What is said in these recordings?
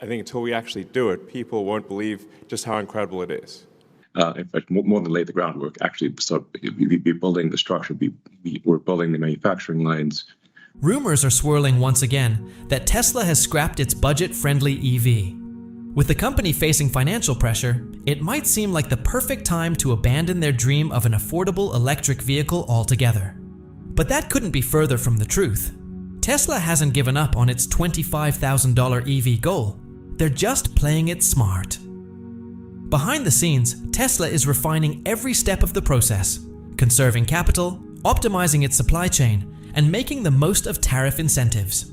I think until we actually do it, people won't believe just how incredible it is. In fact, more than lay the groundwork, actually start be building the structure, we're building the manufacturing lines. Rumors are swirling once again that Tesla has scrapped its budget-friendly EV. With the company facing financial pressure, it might seem like the perfect time to abandon their dream of an affordable electric vehicle altogether. But that couldn't be further from the truth. Tesla hasn't given up on its $25,000 EV goal. They're just playing it smart. Behind the scenes, Tesla is refining every step of the process, conserving capital, optimizing its supply chain, and making the most of tariff incentives.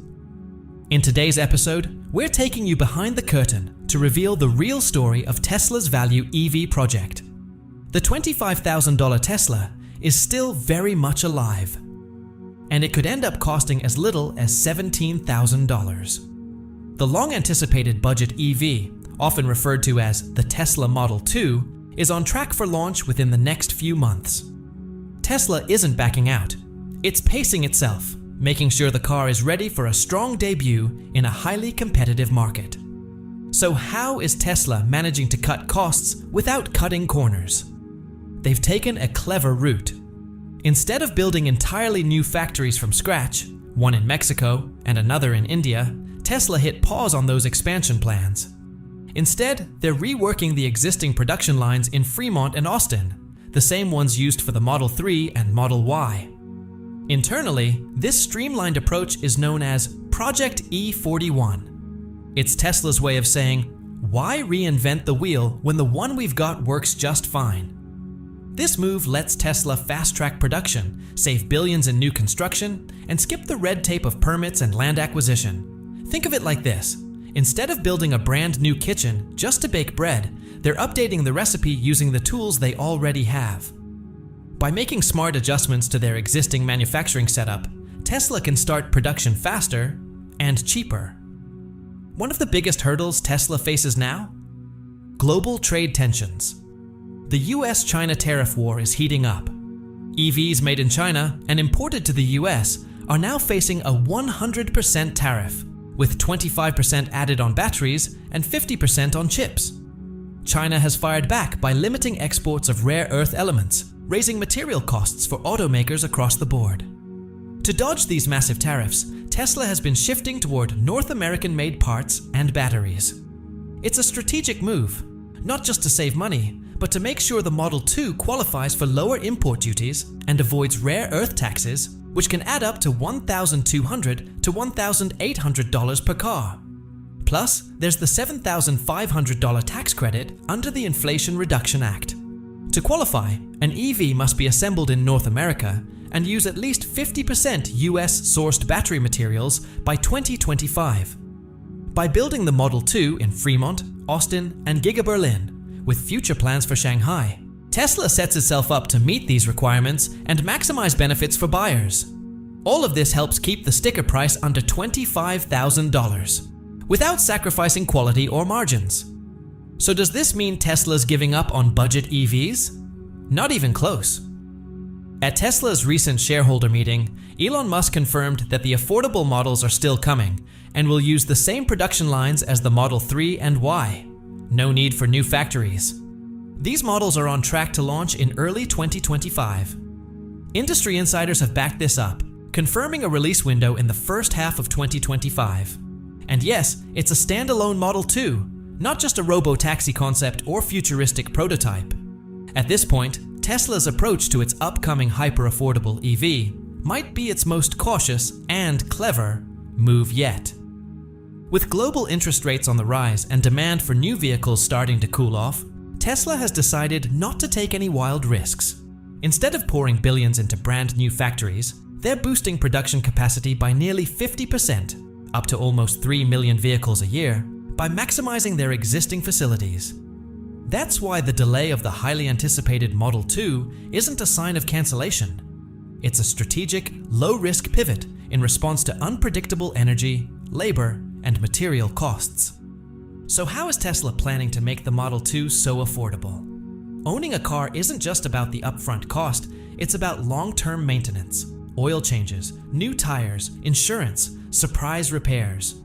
In today's episode, we're taking you behind the curtain to reveal the real story of Tesla's value EV project. The $25,000 Tesla is still very much alive, and it could end up costing as little as $17,000. The long-anticipated budget EV, often referred to as the Tesla Model 2, is on track for launch within the next few months. Tesla isn't backing out. It's pacing itself, making sure the car is ready for a strong debut in a highly competitive market. So how is Tesla managing to cut costs without cutting corners? They've taken a clever route. Instead of building entirely new factories from scratch, one in Mexico and another in India, Tesla hit pause on those expansion plans. Instead, they're reworking the existing production lines in Fremont and Austin, the same ones used for the Model 3 and Model Y. Internally, this streamlined approach is known as Project E41. It's Tesla's way of saying, why reinvent the wheel when the one we've got works just fine? This move lets Tesla fast-track production, save billions in new construction, and skip the red tape of permits and land acquisition. Think of it like this. Instead of building a brand new kitchen just to bake bread, they're updating the recipe using the tools they already have. By making smart adjustments to their existing manufacturing setup, Tesla can start production faster and cheaper. One of the biggest hurdles Tesla faces now? Global trade tensions. The US-China tariff war is heating up. EVs made in China and imported to the US are now facing a 100% tariff, with 25% added on batteries and 50% on chips. China has fired back by limiting exports of rare earth elements, raising material costs for automakers across the board. To dodge these massive tariffs, Tesla has been shifting toward North American-made parts and batteries. It's a strategic move, not just to save money, but to make sure the Model 2 qualifies for lower import duties and avoids rare earth taxes, which can add up to $1,200 to $1,800 per car. Plus, there's the $7,500 tax credit under the Inflation Reduction Act. To qualify, an EV must be assembled in North America and use at least 50% US-sourced battery materials by 2025. By building the Model 2 in Fremont, Austin, and Gigaberlin, with future plans for Shanghai, Tesla sets itself up to meet these requirements and maximize benefits for buyers. All of this helps keep the sticker price under $25,000, without sacrificing quality or margins. So does this mean Tesla's giving up on budget EVs? Not even close. At Tesla's recent shareholder meeting, Elon Musk confirmed that the affordable models are still coming and will use the same production lines as the Model 3 and Y. No need for new factories. These models are on track to launch in early 2025. Industry insiders have backed this up, confirming a release window in the first half of 2025. And yes, it's a standalone Model 2, not just a Robo taxi concept or futuristic prototype. At this point, Tesla's approach to its upcoming hyper-affordable EV might be its most cautious and clever move yet. With global interest rates on the rise and demand for new vehicles starting to cool off, Tesla has decided not to take any wild risks. Instead of pouring billions into brand new factories, they're boosting production capacity by nearly 50%, up to almost 3 million vehicles a year, by maximizing their existing facilities. That's why the delay of the highly anticipated Model 2 isn't a sign of cancellation. It's a strategic, low-risk pivot in response to unpredictable energy, labor, and material costs. So how is Tesla planning to make the Model 2 so affordable? Owning a car isn't just about the upfront cost, it's about long-term maintenance, oil changes, new tires, insurance, surprise repairs.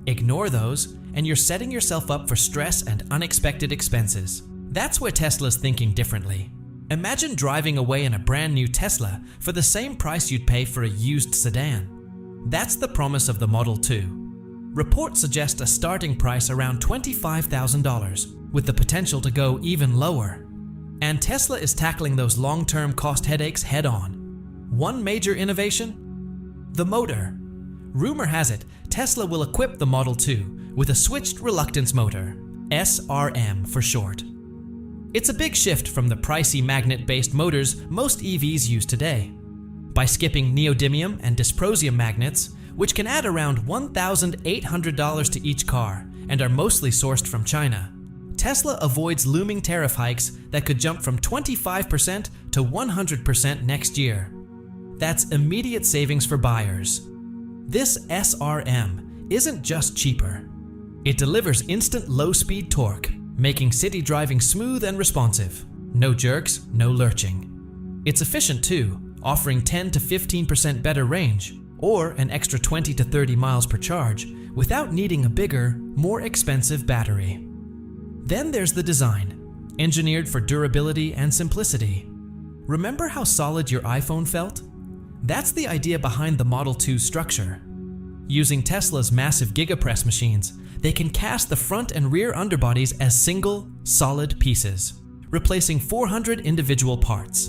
Ignore those, and you're setting yourself up for stress and unexpected expenses. That's where Tesla's thinking differently. Imagine driving away in a brand new Tesla for the same price you'd pay for a used sedan. That's the promise of the Model 2. Reports suggest a starting price around $25,000, with the potential to go even lower. And Tesla is tackling those long-term cost headaches head-on. One major innovation? The motor. Rumor has it, Tesla will equip the Model 2 with a switched reluctance motor, SRM for short. It's a big shift from the pricey magnet-based motors most EVs use today. By skipping neodymium and dysprosium magnets, which can add around $1,800 to each car and are mostly sourced from China, Tesla avoids looming tariff hikes that could jump from 25% to 100% next year. That's immediate savings for buyers. This SRM isn't just cheaper. It delivers instant low-speed torque, making city driving smooth and responsive. No jerks, no lurching. It's efficient too, offering 10 to 15% better range, or an extra 20 to 30 miles per charge, without needing a bigger, more expensive battery. Then there's the design, engineered for durability and simplicity. Remember how solid your iPhone felt? That's the idea behind the Model 2's structure. Using Tesla's massive Gigapress machines, they can cast the front and rear underbodies as single, solid pieces, replacing 400 individual parts.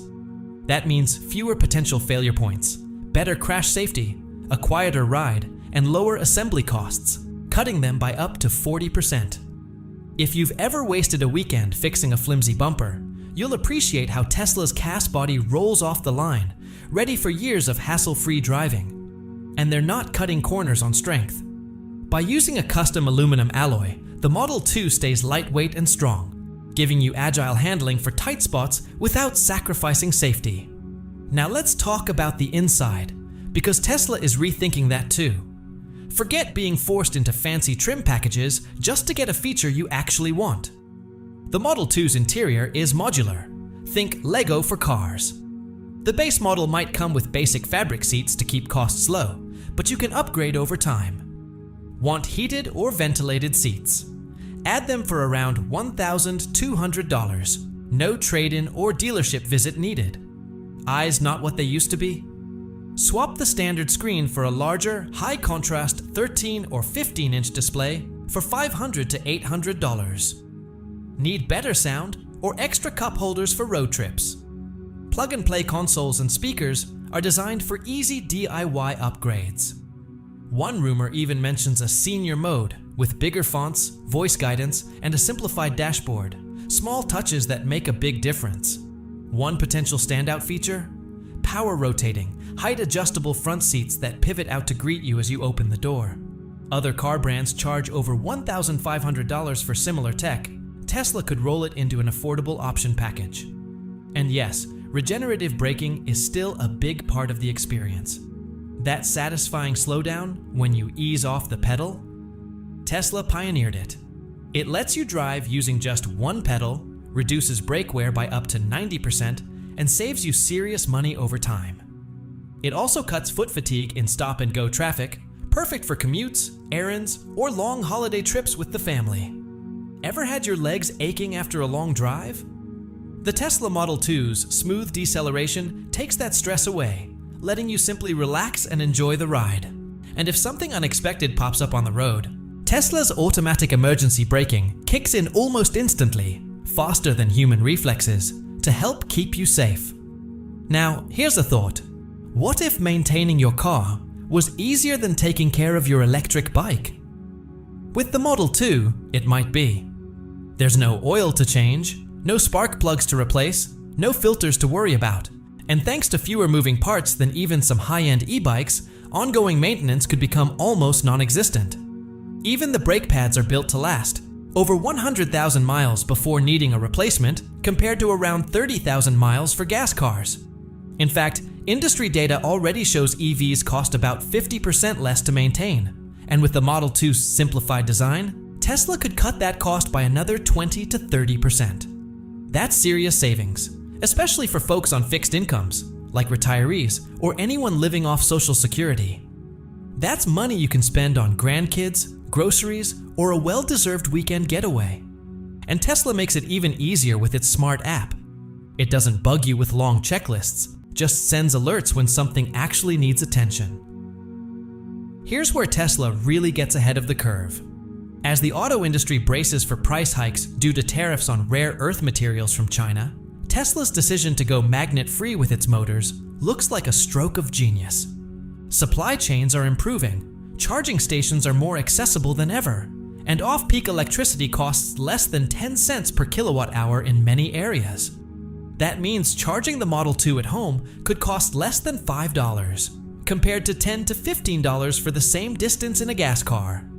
That means fewer potential failure points, better crash safety, a quieter ride, and lower assembly costs, cutting them by up to 40%. If you've ever wasted a weekend fixing a flimsy bumper, you'll appreciate how Tesla's cast body rolls off the line, ready for years of hassle-free driving. And they're not cutting corners on strength. By using a custom aluminum alloy, the Model 2 stays lightweight and strong, giving you agile handling for tight spots without sacrificing safety. Now let's talk about the inside, because Tesla is rethinking that too. Forget being forced into fancy trim packages just to get a feature you actually want. The Model 2's interior is modular. Think Lego for cars. The base model might come with basic fabric seats to keep costs low, but you can upgrade over time. Want heated or ventilated seats? Add them for around $1,200. No trade-in or dealership visit needed. Eyes not what they used to be? Swap the standard screen for a larger, high-contrast 13 or 15-inch display for $500 to $800. Need better sound or extra cup holders for road trips? Plug-and-play consoles and speakers are designed for easy DIY upgrades. One rumor even mentions a senior mode with bigger fonts, voice guidance, and a simplified dashboard. Small touches that make a big difference. One potential standout feature? Power rotating, height-adjustable front seats that pivot out to greet you as you open the door. Other car brands charge over $1,500 for similar tech. Tesla could roll it into an affordable option package. And yes, regenerative braking is still a big part of the experience. That satisfying slowdown when you ease off the pedal? Tesla pioneered it. It lets you drive using just one pedal, reduces brake wear by up to 90%, and saves you serious money over time. It also cuts foot fatigue in stop-and-go traffic, perfect for commutes, errands, or long holiday trips with the family. Ever had your legs aching after a long drive? The Tesla Model 2's smooth deceleration takes that stress away, letting you simply relax and enjoy the ride. And if something unexpected pops up on the road, Tesla's automatic emergency braking kicks in almost instantly, faster than human reflexes, to help keep you safe. Now, here's a thought. What if maintaining your car was easier than taking care of your electric bike? With the Model 2, it might be. There's no oil to change, no spark plugs to replace, no filters to worry about. And thanks to fewer moving parts than even some high-end e-bikes, ongoing maintenance could become almost non-existent. Even the brake pads are built to last, over 100,000 miles before needing a replacement, compared to around 30,000 miles for gas cars. In fact, industry data already shows EVs cost about 50% less to maintain, and with the Model 2's simplified design, Tesla could cut that cost by another 20 to 30%. That's serious savings, especially for folks on fixed incomes, like retirees or anyone living off Social Security. That's money you can spend on grandkids, groceries, or a well-deserved weekend getaway. And Tesla makes it even easier with its smart app. It doesn't bug you with long checklists, just sends alerts when something actually needs attention. Here's where Tesla really gets ahead of the curve. As the auto industry braces for price hikes due to tariffs on rare earth materials from China, Tesla's decision to go magnet-free with its motors looks like a stroke of genius. Supply chains are improving, charging stations are more accessible than ever, and off-peak electricity costs less than 10 cents per kilowatt-hour in many areas. That means charging the Model 2 at home could cost less than $5, compared to $10 to $15 for the same distance in a gas car.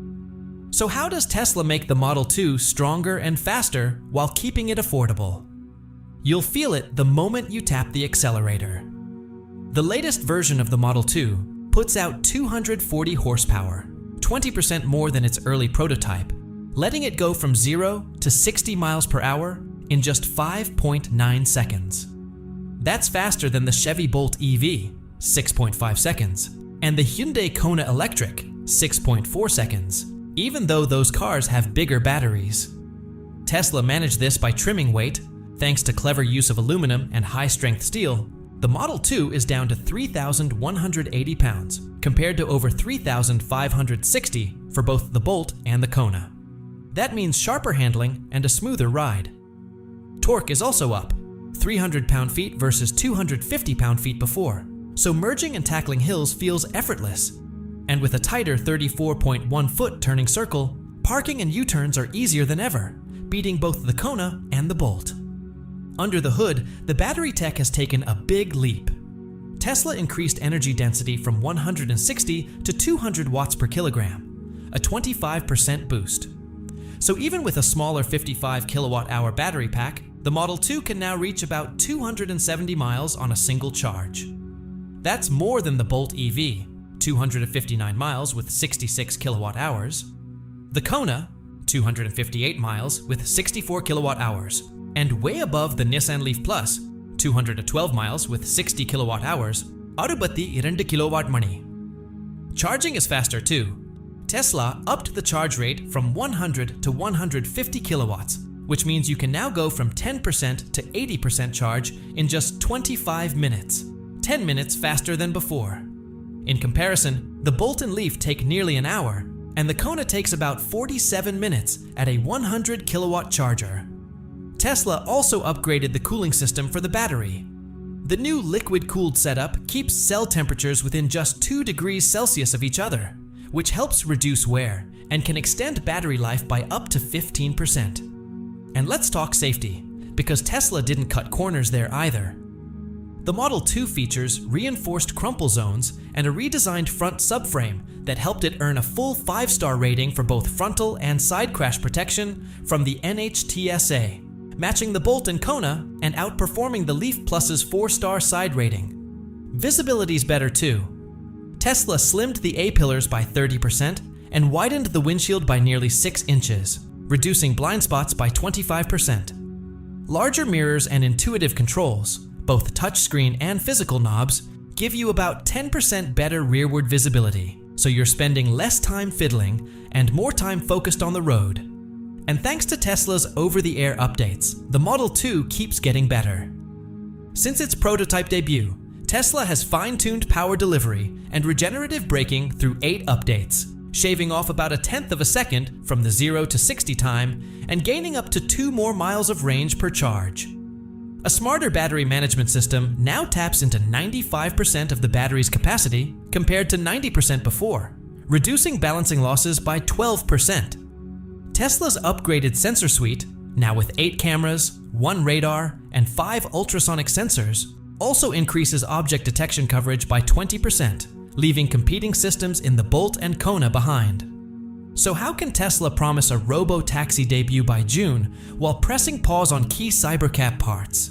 So how does Tesla make the Model 2 stronger and faster while keeping it affordable? You'll feel it the moment you tap the accelerator. The latest version of the Model 2 puts out 240 horsepower, 20% more than its early prototype, letting it go from 0 to 60 miles per hour in just 5.9 seconds. That's faster than the Chevy Bolt EV, 6.5 seconds, and the Hyundai Kona Electric, 6.4 seconds, even though those cars have bigger batteries. Tesla managed this by trimming weight. Thanks to clever use of aluminum and high-strength steel, the Model 2 is down to 3,180 pounds, compared to over 3,560 for both the Bolt and the Kona. That means sharper handling and a smoother ride. Torque is also up, 300 pound-feet versus 250 pound-feet before, so merging and tackling hills feels effortless. And with a tighter 34.1-foot turning circle, parking and U-turns are easier than ever, beating both the Kona and the Bolt. Under the hood, the battery tech has taken a big leap. Tesla increased energy density from 160 to 200 watts per kilogram, a 25% boost. So even with a smaller 55 kilowatt-hour battery pack, the Model 2 can now reach about 270 miles on a single charge. That's more than the Bolt EV, 259 miles with 66 kilowatt-hours, the Kona, 258 miles with 64 kilowatt-hours, and way above the Nissan Leaf Plus, 212 miles with 60 kilowatt-hours, Arubatti 2 kilowatt mani. Charging is faster too. Tesla upped the charge rate from 100 to 150 kilowatts, which means you can now go from 10% to 80% charge in just 25 minutes, 10 minutes faster than before. In comparison, the Bolt and Leaf take nearly an hour, and the Kona takes about 47 minutes at a 100 kilowatt charger. Tesla also upgraded the cooling system for the battery. The new liquid-cooled setup keeps cell temperatures within just 2 degrees Celsius of each other, which helps reduce wear and can extend battery life by up to 15%. And let's talk safety, because Tesla didn't cut corners there either. The Model 2 features reinforced crumple zones and a redesigned front subframe that helped it earn a full 5-star rating for both frontal and side crash protection from the NHTSA, matching the Bolt and Kona and outperforming the Leaf Plus's 4-star side rating. Visibility's better too. Tesla slimmed the A-pillars by 30% and widened the windshield by nearly 6 inches, reducing blind spots by 25%. Larger mirrors and intuitive controls, both touchscreen and physical knobs, give you about 10% better rearward visibility, so you're spending less time fiddling and more time focused on the road. And thanks to Tesla's over-the-air updates, the Model 2 keeps getting better. Since its prototype debut, Tesla has fine-tuned power delivery and regenerative braking through 8 updates, shaving off about 1/10 of a second from the 0 to 60 time and gaining up to 2 more miles of range per charge. A smarter battery management system now taps into 95% of the battery's capacity compared to 90% before, reducing balancing losses by 12%. Tesla's upgraded sensor suite, now with 8 cameras, 1 radar, and 5 ultrasonic sensors, also increases object detection coverage by 20%, leaving competing systems in the Bolt and Kona behind. So how can Tesla promise a Robo taxi debut by June while pressing pause on key Cybercab parts?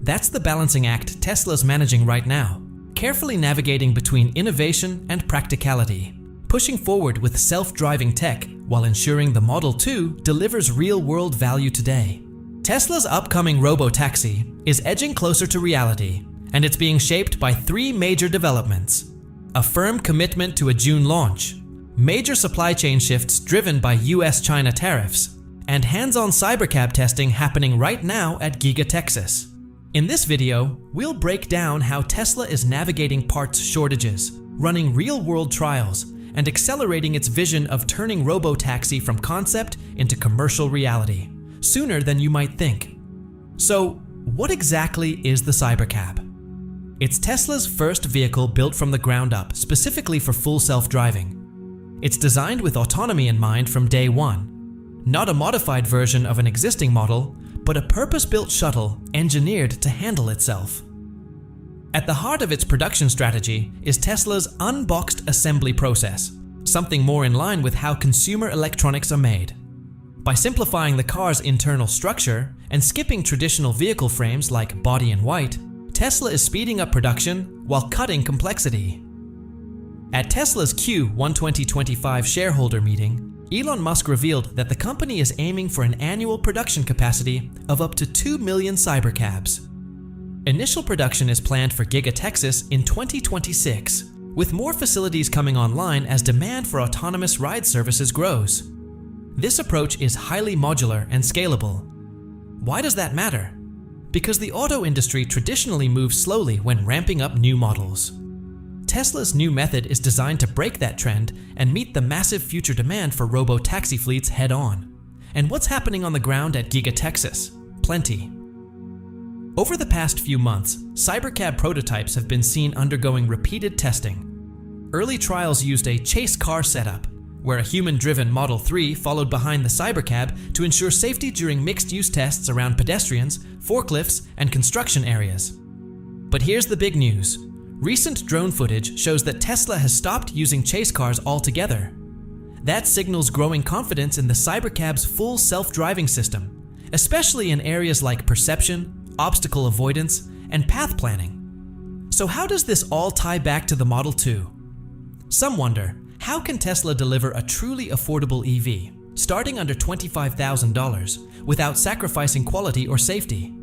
That's the balancing act Tesla's managing right now, carefully navigating between innovation and practicality, pushing forward with self-driving tech while ensuring the Model 2 delivers real-world value today. Tesla's upcoming Robo-taxi is edging closer to reality, and it's being shaped by 3 major developments: a firm commitment to a June launch, major supply chain shifts driven by US-China tariffs, and hands-on cybercab testing happening right now at Gigapress. In this video, we'll break down how Tesla is navigating parts shortages, running real-world trials, and accelerating its vision of turning robo-taxi from concept into commercial reality, sooner than you might think. So, what exactly is the Cybercab? It's Tesla's first vehicle built from the ground up, specifically for full self-driving. It's designed with autonomy in mind from day one. Not a modified version of an existing model, but a purpose-built shuttle engineered to handle itself. At the heart of its production strategy is Tesla's unboxed assembly process, something more in line with how consumer electronics are made. By simplifying the car's internal structure and skipping traditional vehicle frames like body in white, Tesla is speeding up production while cutting complexity. At Tesla's Q1 2025 shareholder meeting, Elon Musk revealed that the company is aiming for an annual production capacity of up to 2 million Cybercabs. Initial production is planned for Gigapress in 2026, with more facilities coming online as demand for autonomous ride services grows. This approach is highly modular and scalable. Why does that matter? Because the auto industry traditionally moves slowly when ramping up new models. Tesla's new method is designed to break that trend and meet the massive future demand for robo-taxi fleets head-on. And what's happening on the ground at Gigapress? Plenty. Over the past few months, Cybercab prototypes have been seen undergoing repeated testing. Early trials used a chase car setup, where a human-driven Model 3 followed behind the Cybercab to ensure safety during mixed-use tests around pedestrians, forklifts, and construction areas. But here's the big news. Recent drone footage shows that Tesla has stopped using chase cars altogether. That signals growing confidence in the Cybercab's full self-driving system, especially in areas like perception, obstacle avoidance, and path planning. So how does this all tie back to the Model 2? Some wonder, how can Tesla deliver a truly affordable EV, starting under $25,000, without sacrificing quality or safety?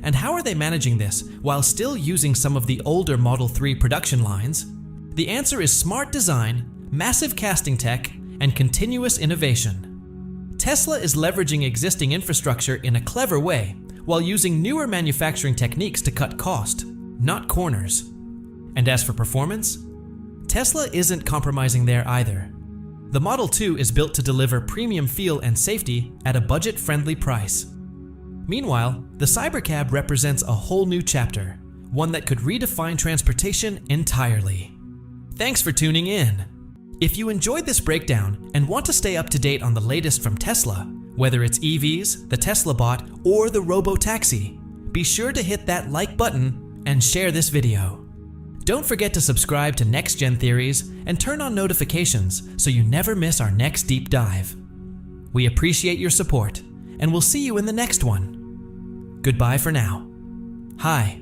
And how are they managing this while still using some of the older Model 3 production lines? The answer is smart design, massive casting tech, and continuous innovation. Tesla is leveraging existing infrastructure in a clever way, while using newer manufacturing techniques to cut cost, not corners. And as for performance, Tesla isn't compromising there either. The Model 2 is built to deliver premium feel and safety at a budget-friendly price. Meanwhile, the Cybercab represents a whole new chapter, one that could redefine transportation entirely. Thanks for tuning in. If you enjoyed this breakdown and want to stay up to date on the latest from Tesla, whether it's EVs, the Tesla bot, or the robo-taxi, be sure to hit that like button and share this video. Don't forget to subscribe to Next Gen Theories and turn on notifications so you never miss our next deep dive. We appreciate your support, and we'll see you in the next one. Goodbye for now. Hi,